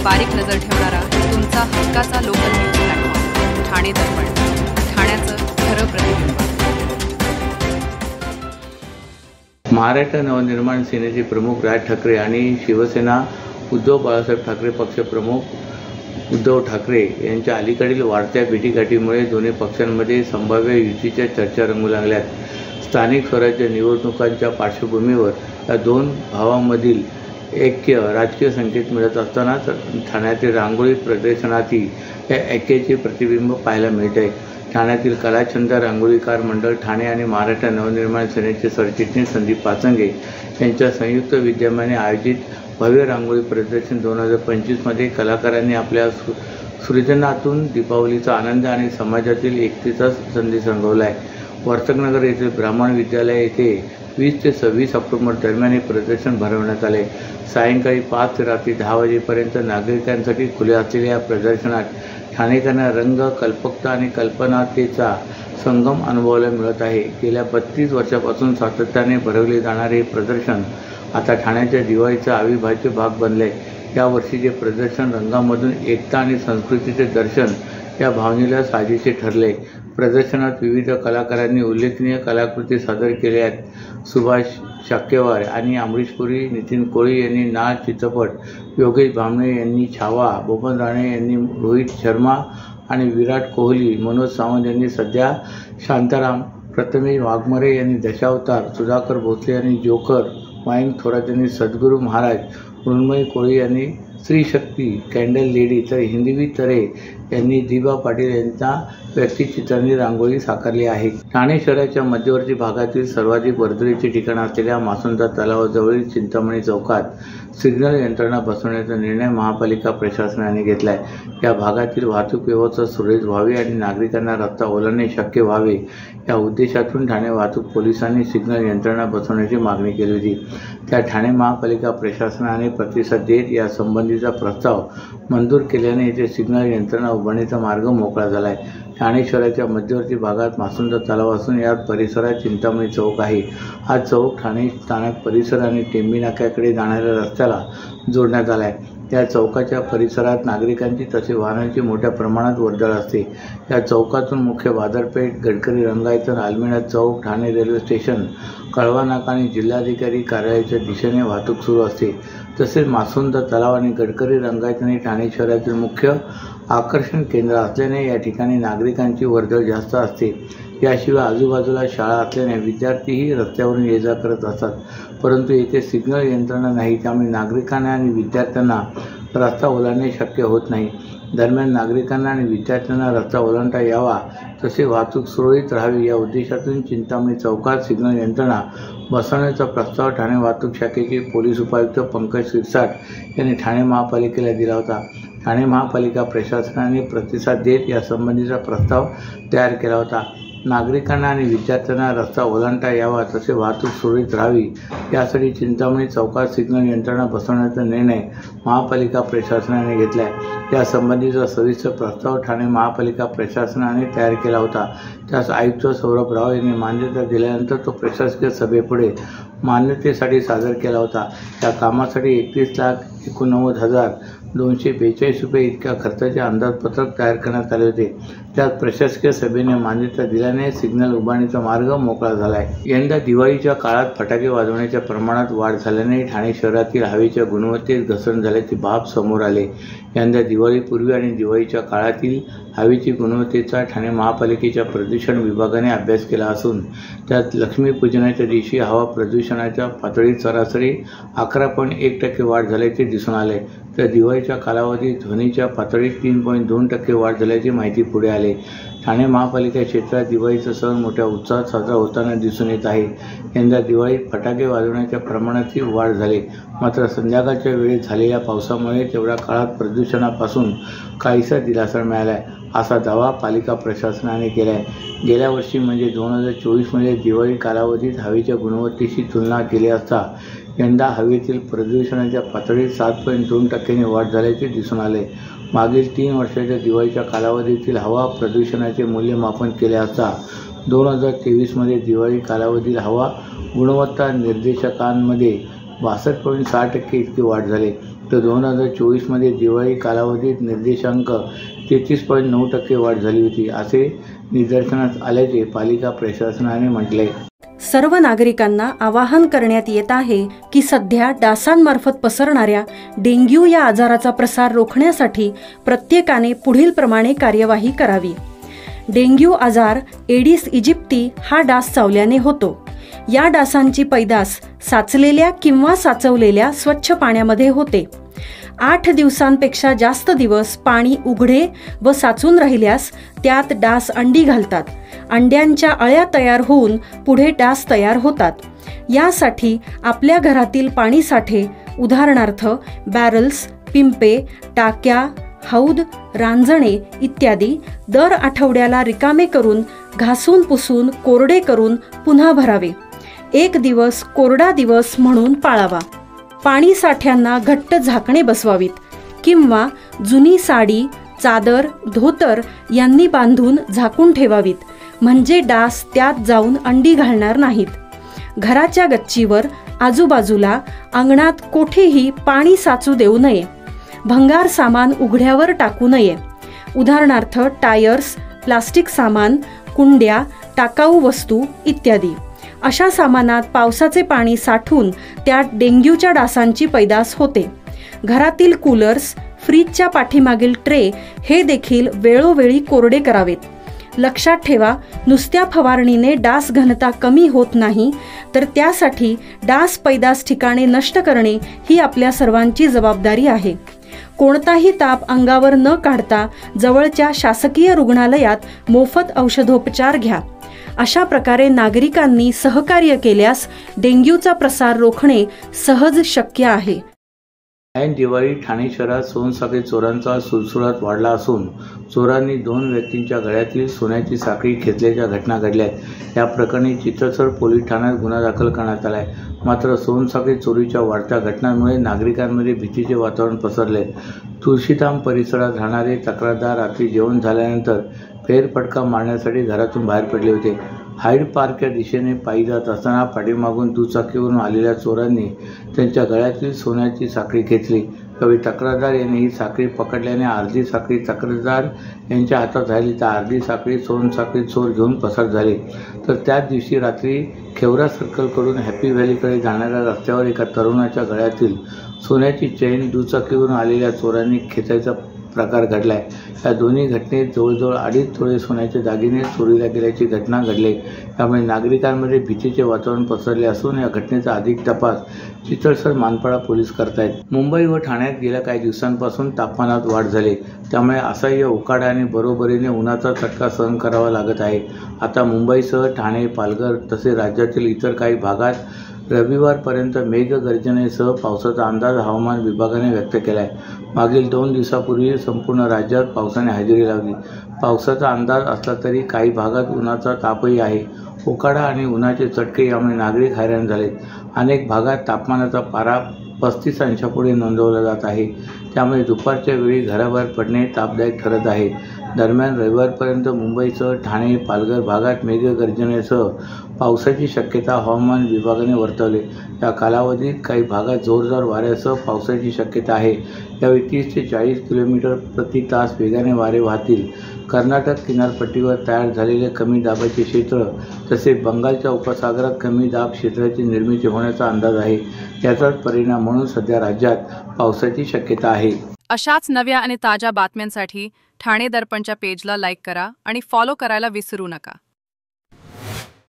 बारीक नजर ठेवणारा तुमचा हक्काचा लोकल न्यूज प्लॅटफॉर्म ठाणे दर्पण, ठाण्याचं खरं प्रतिबिंब। महाराष्ट्र नवनिर्माण सेनेचे प्रमुख राज ठाकरे आणि शिवसेना उद्धव बाळासाहेब ठाकरे पक्षप्रमुख उद्धव ठाकरे यांच्या अलीकडील वाढत्या भेटीगाठीमुळे दोन्ही पक्षांमध्ये संभाव्य युतीच्या चर्चा रंगू लागल्यात। स्थानिक स्वराज्य निवडणुकांच्या पार्श्वभूमीवर या दोन भावांमधील ऐक्य राजकीय संकेत मिळत असतानाच ठाण्यातील रांगोळी प्रदर्शनातही या ऐक्याचे प्रतिबिंब पाहायला मिळते। ठाण्यातील कलाछंद रांगोळीकार मंडळ ठाणे आणि महाराष्ट्र नवनिर्माण सेनेचे सरचिटणीस संदीप पाचंगे यांच्या संयुक्त विद्यमाने आयोजित भव्य रांगोळी प्रदर्शन 2025 मध्ये कलाकारांनी आपल्या सृजनातून दीपावलीचा आनंद आणि समाजातील एकतेचा संदेश रंगवला आहे। वर्तकनगर येथील ब्राह्मण विद्यालय येथे 20 ते 26 ऑक्टोबर दरम्यान हे प्रदर्शन भरवण्यात आले। सायंकाळी 5 ते रात्री 10 वाजेपर्यंत नागरिकांसाठी खुले असलेल्या या प्रदर्शनात ठाणेकरांना रंग, कल्पकता आणि कल्पनातेचा संगम अनुभवायला मिळत आहे। गेल्या 32 वर्षापासून सातत्याने भरवले जाणारे हे प्रदर्शन आता ठाण्याच्या दिवाळीचा अविभाज्य भाग बनले। या वर्षीचे प्रदर्शन रंगामधून एकता आणि संस्कृतीचे दर्शन या भावनेला साजेसे ठरले। प्रदर्शनात विविध कलाकारांनी उल्लेखनीय कलाकृती सादर केल्या आहेत। सुभाष शाक्यवार आणि अमरीश पुरी, नितीन कोळी यांनी नाच चित्रपट, योगेश भामणे यांनी छावा, बबन राणे यांनी रोहित शर्मा आणि विराट कोहली, मनोज सावंत यांनी सध्या, शांताराम, प्रथमेश वाघमारे यांनी दशावतार, सुधाकर भोसले यांनी जोकर, मयंक थोरात यांनी सद्गुरू महाराज, मृण्मयी कोळी यांनी स्त्री शक्ती, कॅन्डल लेडी, तर हिंदवी तरे यांनी दिबा पाटील यांच्या व्यक्तिचित्रांनी रांगोळी साकारली आहे। ठाणे शहराच्या मध्यवर्ती भागातील सर्वाधिक वर्दळीचे ठिकाण असलेल्या मासुंदा तलावाजवळील चिंतामणी चौकात सिग्नल यंत्रणा बसवण्याचा निर्णय महापालिका प्रशासनाने घेतला आहे। या भागातील वाहतूक व्यवस्था सुरळीत व्हावी आणि नागरिकांना रस्ता ओलांडणे शक्य व्हावे या उद्देशातून ठाणे वाहतूक पोलिसांनी सिग्नल यंत्रणा बसवण्याची मागणी केली होती। त्या ठाणे महापालिका प्रशासनाने प्रतिसाद देत या संबंधीचा प्रस्ताव मंजूर केल्याने येथे सिग्नल यंत्रणा उभारण्याचा मार्ग मोकळा झाला आहे। ठाणे शहराच्या मध्यवर्ती भागात मासुंदा तलाव असून या परिसरात चिंतामणी चौक आहे। हा चौक ठाणे स्थानक परिसर आणि टेंबी नाक्याकडे जाणाऱ्या रस्त्याला जोडण्यात आला आहे। या चौकाच्या परिसरात नागरिकांची तसे वाहनांची मोठ्या प्रमाणात वर्दळ असते। या चौकातून मुख्य बाजारपेठ, गडकरी रंगायतन, आलमेडा चौक, ठाणे रेल्वे स्टेशन, कळवा नाका आणि जिल्हाधिकारी कार्यालयाच्या दिशेने वाहतूक सुरू असते। तसेच मासुंदा तलाव आणि गडकरी रंगायतन हे ठाणे शहरातील मुख्य आकर्षण केंद्र असल्याने या ठिकाणी नागरिकांची वर्दळ जास्त असते। याशिवाय आजूबाजूला शाळा असल्याने विद्यार्थीही रस्त्यावरून ये जा करत असतात, परंतु येथे सिग्नल यंत्रणा नाही, त्यामुळे नागरिकांना आणि विद्यार्थ्यांना रस्ता ओलांडणे शक्य होत नाही। दरम्यान नागरिकांना आणि विद्यार्थ्यांना रस्ता ओलांडता यावा तसे वाहतूक सुरळीत राहावी या उद्देशातून चिंतामणी चौकात सिग्नल यंत्रणा बसवण्याचा प्रस्ताव ठाणे वाहतूक शाखेचे पोलीस उपायुक्त पंकज शिरसाट यांनी ठाणे महापालिकेला दिला होता। ठाणे महापालिका प्रशासनाने प्रतिसाद देत यासंबंधीचा प्रस्ताव तयार केला होता। नागरिकांना आणि विद्यार्थ्यांना रस्ता ओलांडता यावा तसे वाहतूक सुरळीत राहावी यासाठी चिंतामणी चौकात सिग्नल यंत्रणा बसवण्याचा निर्णय महापालिका प्रशासनाने घेतला आहे। यासंबंधीचा सविस्तर प्रस्ताव ठाणे महापालिका प्रशासनाने तयार केला होता। त्यास आयुक्त सौरभ राव यांनी मान्यता दिल्यानंतर तो प्रशासकीय सभेपुढे मान्यतेसाठी सादर केला होता। या कामासाठी 31,89,242 रुपये इतक्या खर्चाचे अंदाजपत्रक तयार करण्यात आले होते। त्यात प्रशासकीय सभेने मान्यता दिल्याने सिग्नल उभारणीचा मार्ग मोकळा झाला आहे। यंदा दिवाळीच्या काळात फटाके वाजवण्याच्या प्रमाणात वाढ झाल्याने ठाणे शहरातील हवेच्या गुणवत्तेत घसरण झाल्याची बाब समोर आली। यंदा दिवाळीपूर्वी आणि दिवाळीच्या काळातील हवेची गुणवत्तेचा ठाणे महापालिकेच्या प्रदूषण विभागाने अभ्यास केला असून त्यात लक्ष्मीपूजनाच्या दिवशी हवा प्रदूषणाच्या पातळीत सरासरी 11.1% वाढ झाल्याचे दिसून आले, तर दिवाळीच्या कालावधीत ध्वनीच्या पातळीत 3.2% वाढ झाल्याची माहिती पुढे आली। ठाणे महापालिका क्षेत्रात दिवाळीचा सण मोठ्या उत्साहात साजरा होताना दिसून येत आहे। यंदा दिवाळीत फटाके वाजवण्याच्या प्रमाणातही वाढ झाली, मात्र संध्याकाळच्या वेळेत झालेल्या पावसामुळे तेवढ्या काळात प्रदूषणापासून काहीसा दिलासा मिळाला आहे, असा दावा पालिका प्रशासनाने केला आहे। गेल्या वर्षी म्हणजे 2024 मध्ये दिवाळी कालावधीत हवेच्या गुणवत्तेशी तुलना केली असता यंदा हवेतील प्रदूषणाच्या पातळीत 7.2% वाढ झाल्याचे दिसून आले। मागील 3 वर्षाच्या दिवाळीच्या कालावधीतील हवा प्रदूषणाचे मूल्यमापन केले असता 2023 मध्ये दिवाळी कालावधीतील हवा गुणवत्ता निर्देशकांमध्ये 62.6% इतकी वाढ झाली। तर 2024मध्ये दिवाळी कालावधीत निर्देशांक 33.9% वाढ झाली होती, असे निदर्शनास आल्याचे पालिका प्रशासनाने म्हटले. सर्व नागरिकांना आवाहन करण्यात येत आहे की सध्या डासांमार्फत पसरणाऱ्या डेंग्यू या आजाराचा प्रसार रोखण्यासाठी प्रत्येकाने पुढील प्रमाणे कार्यवाही करावी. डेंग्यू आजार एडिस इजिप्ती हा डास चावल्याने होतो. या डासांची पैदास साचलेल्या किंवा साचवलेल्या स्वच्छ पाण्यामध्ये होते. 8 दिवसांपेक्षा जास्त दिवस पाणी उघडे व साचून राहिल्यास त्यात डास अंडी घालतात. अंड्यांच्या अळ्या तयार होऊन पुढे डास तयार होतात. यासाठी आपल्या घरातील पाणी साठे, उदाहरणार्थ बॅरल्स, पिंपे, टाक्या, हौद, रांजणे इत्यादी दर आठवड्याला रिकामे करून घासून पुसून कोरडे करून पुन्हा भरावे. 1 दिवस कोरडा दिवस म्हणून पाळावा. पाणी साठ्यांना घट्ट झाकणे बसवावीत किंवा जुनी साडी, चादर, धोतर यांनी बांधून झाकून ठेवावीत, म्हणजे डास त्यात जाऊन अंडी घालणार नाहीत. घराच्या गच्चीवर, आजूबाजूला, अंगणात कोठेही पाणी साचू देऊ नये. भंगार सामान उघड्यावर टाकू नये. उदाहरणार्थ टायर्स, प्लास्टिक सामान, कुंड्या, टाकाऊ वस्तू इत्यादी. अशा सामानात पावसाचे पाणी साठून त्यात डेंग्यूच्या डासांची पैदास होते. घरातील कूलर्स, फ्रीजच्या पाठीमागील ट्रे हे देखील वेळोवेळी कोरडे करावेत. लक्षात ठेवा, नुसत्या फवारणीने डास घनता कमी होत नाही, तर त्यासाठी डास पैदास ठिकाणे नष्ट करणे ही आपल्या सर्वांची जबाबदारी आहे. कोणताही ताप अंगावर न काढता जवळच्या शासकीय रुग्णालयात मोफत औषधोपचार घ्या. अशा प्रकारे नागरिकांनी सहकार्य केल्यास डेंग्यूचा प्रसार रोखणे सहज शक्य आहे. ऐन दिवाळी ठाणे शहरात सोनसाखळी चोरांचा सुळसुळाट वाढला असून चोरांनी 2 व्यक्तींच्या गळ्यातील सोन्याची साखळी खेचल्याच्या घटना घडल्यात. या प्रकरणी चित्रसर पोलीस ठाण्यात गुन्हा दाखल करण्यात आला आहे. मात्र सोनसाखळी चोरीच्या वाढत्या घटनांमुळे नागरिकांमध्ये भीतीचे वातावरण पसरले. तुळशीधाम परिसरात राहणारे तक्रारदार रात्री जेवण झाल्यानंतर फेरफटका मारण्यासाठी घरातून बाहेर पडले होते. हाईड पार्क या दिशेने पायी जात असताना पाठीमागून दुचाकीवरून आलेल्या चोरांनी त्यांच्या गळ्यातील सोन्याची साखळी खेचली. त्यावेळी तक्रारदार यांनी ही साखळी पकडल्याने अर्धी साखळी तक्रारदार यांच्या हातात राहिली, तर अर्धी साखळी सोनसाखळी चोर घेऊन पसार झाले. तर त्याच दिवशी रात्री खेवरा सर्कलकडून हॅपी व्हॅलीकडे जाणाऱ्या रस्त्यावर एका तरुणाच्या गळ्यातील सोन्याची चेन दुचाकीवरून आलेल्या चोरांनी खेचायचा प्रकार घडलाय. या दोन्ही घटनेत जवळजवळ 2.5 तोळे सोन्याचे दागिने चोरीला गेल्याची घटना घडली. त्यामुळे नागरिकांमध्ये भीतीचे वातावरण पसरले असून या घटनेचा अधिक तपास चितळसर मानपाडा पोलीस करतायत. मुंबई व ठाण्यात गेल्या काही दिवसांपासून तापमानात वाढ झाली, त्यामुळे असह्य उकाडा आणि बरोबरीने उन्हाचा चटका सहन करावा लागत आहे. आता मुंबईसह ठाणे, पालघर तसेच राज्यातील इतर काही भागात रविवारपर्यंत मेघगर्जनेसह पावसाचा अंदाज हवामान विभागाने व्यक्त केला आहे. मागील 2 दिवसापूर्वी संपूर्ण राज्यात पावसाने हजेरी लावली. पावसाचा अंदाज असला तरी काही भागात उन्हाचा तापही आहे. उकाडा आणि उन्हाचे चटके यामुळे नागरिक हैराण झालेत. अनेक भागात तापमानाचा पारा 35 अंशापुढे नोंदवला जात आहे. त्यामुळे दुपारच्या वेळी घराबाहेर पडणे तापदायक ठरत आहे. दरम्यान रविवारपर्यंत मुंबईसह ठाणे, पालघर भागात मेघगर्जनेसह पावसाची शक्यता हवामान विभागाने वर्तवली. या कालावधीत काही भागात जोरदार वाऱ्यासह पावसाची शक्यता आहे. यावेळी 30 ते 40 किलोमीटर प्रति तास वेगाने वारे वाहतील. कर्नाटक किनारपट्टीवर तयार झालेले कमी दाबाचे क्षेत्र तसेच बंगालच्या उपसागरात कमी दाब क्षेत्राची निर्मिती होण्याचा अंदाज आहे. याचाच परिणाम म्हणून सध्या राज्यात पावसाची शक्यता आहे. अशाच नव्या आणि ताज्या बातम्यांसाठी ठाणे दर्पणच्या पेजला लाईक करा आणि फॉलो करायला विसरू नका.